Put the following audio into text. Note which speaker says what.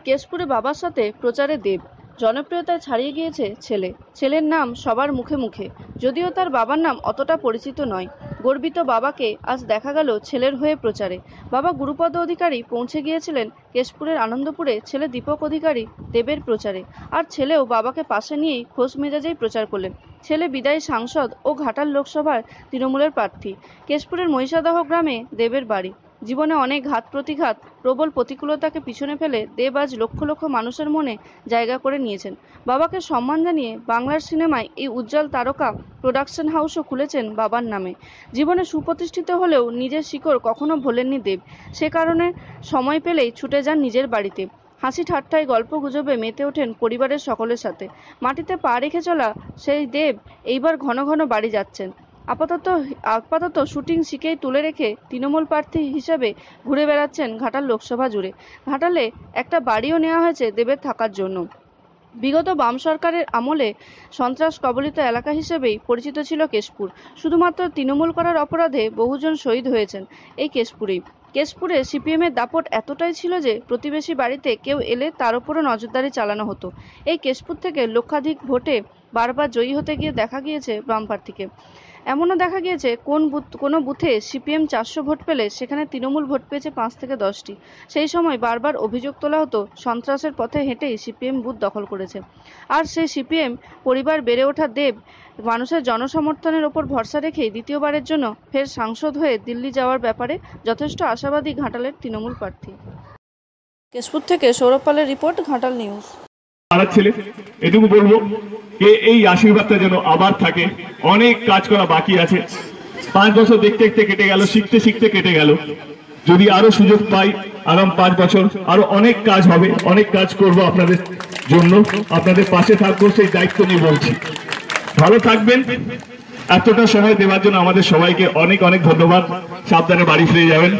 Speaker 1: কেশপুরে বাবার সাথে প্রচারে দেব, জনপ্রিয়তায় ছাড়িয়ে গিয়েছে ছেলে। ছেলের নাম সবার মুখে মুখে, যদিও তার বাবার নাম অতটা পরিচিত নয়। গর্বিত বাবাকে আজ দেখা গেল ছেলের হয়ে প্রচারে। বাবা গুরুপদ অধিকারী পৌঁছে গিয়েছিলেন কেশপুরের আনন্দপুরে ছেলে দীপক অধিকারী দেবের প্রচারে, আর ছেলেও বাবাকে পাশে নিয়েই খোশ মেজাজেই প্রচার করলেন। ছেলে বিদায়ী সাংসদ ও ঘাটাল লোকসভার তৃণমূলের প্রার্থী। কেশপুরের মহিষাদহ গ্রামে দেবের বাড়ি। জীবনে অনেক ঘাত প্রতিঘাত, প্রবল প্রতিকূলতাকে পিছনে ফেলে দেব আজ লক্ষ লক্ষ মানুষের মনে জায়গা করে নিয়েছেন। বাবাকে সম্মান জানিয়ে বাংলার সিনেমায় এই উজ্জ্বল তারকা প্রোডাকশন হাউসও খুলেছেন বাবার নামে। জীবনে সুপ্রতিষ্ঠিত হলেও নিজের শিকড় কখনো ভোলেননি দেব। সে কারণে সময় পেলেই ছুটে যান নিজের বাড়িতে। হাসি ঠাট্টায় গল্প গুজবে মেতে ওঠেন পরিবারের সকলের সাথে। মাটিতে পা রেখে চলা সেই দেব এইবার ঘন ঘন বাড়ি যাচ্ছেন। আপাতত শুটিং শিখেই তুলে রেখে তৃণমূল প্রার্থী হিসাবে ঘুরে বেড়াচ্ছেন ঘাটাল লোকসভা জুড়ে। ঘাটালে একটা বাড়িও নেওয়া হয়েছে দেবের থাকার জন্য। বিগত বাম সরকারের আমলে সন্ত্রাস কবলিত এলাকা হিসেবেই পরিচিত ছিল কেশপুর। শুধুমাত্র তৃণমূল করার অপরাধে বহুজন শহীদ হয়েছেন এই কেশপুরেই। কেশপুরে সিপিএমের দাপট এতটাই ছিল যে প্রতিবেশী বাড়িতে কেউ এলে তার উপরও নজরদারি চালানো হতো। এই কেশপুর থেকে লক্ষাধিক ভোটে বারবার জয়ী হতে গিয়ে দেখা গিয়েছে বাম প্রার্থীকে। এমনও দেখা গিয়েছে কোনো বুথে সিপিএম 400 ভোট পেলে সেখানে তৃণমূল ভোট পেয়েছে 5 থেকে 10টি। সেই সময় বারবার অভিযোগ তোলা হতো সন্ত্রাসের পথে হেঁটেই সিপিএম বুথ দখল করেছে। আর সেই সিপিএম পরিবার বেড়ে ওঠা দেব মানুষের জনসমর্থনের ওপর ভরসা রেখেই দ্বিতীয়বারের জন্য ফের সাংসদ হয়ে দিল্লি যাওয়ার ব্যাপারে যথেষ্ট আশাবাদী ঘাটালের তৃণমূল প্রার্থী। কেশপুর থেকে সৌরভ পালের রিপোর্ট, ঘাটাল নিউজ।
Speaker 2: ছেলে এটুকু বলবো যে এই আশীর্বাদটা যেন আবার থাকে। অনেক কাজ করা বাকি আছে। 5 বছর দেখতে দেখতে কেটে গেল, শিখতে শিখতে কেটে গেল। যদি আরো সুযোগ পাই আগামী 5 বছর আরো অনেক কাজ হবে, অনেক কাজ করব আপনাদের জন্য, আপনাদের পাশে থাকবো, সেই দায়িত্ব নিয়ে বলছি। ভালো থাকবেন। এতটা সময় দেওয়ার জন্য আমাদের সবাইকে অনেক অনেক ধন্যবাদ। সাবধানে বাড়ি ফিরে যাবেন।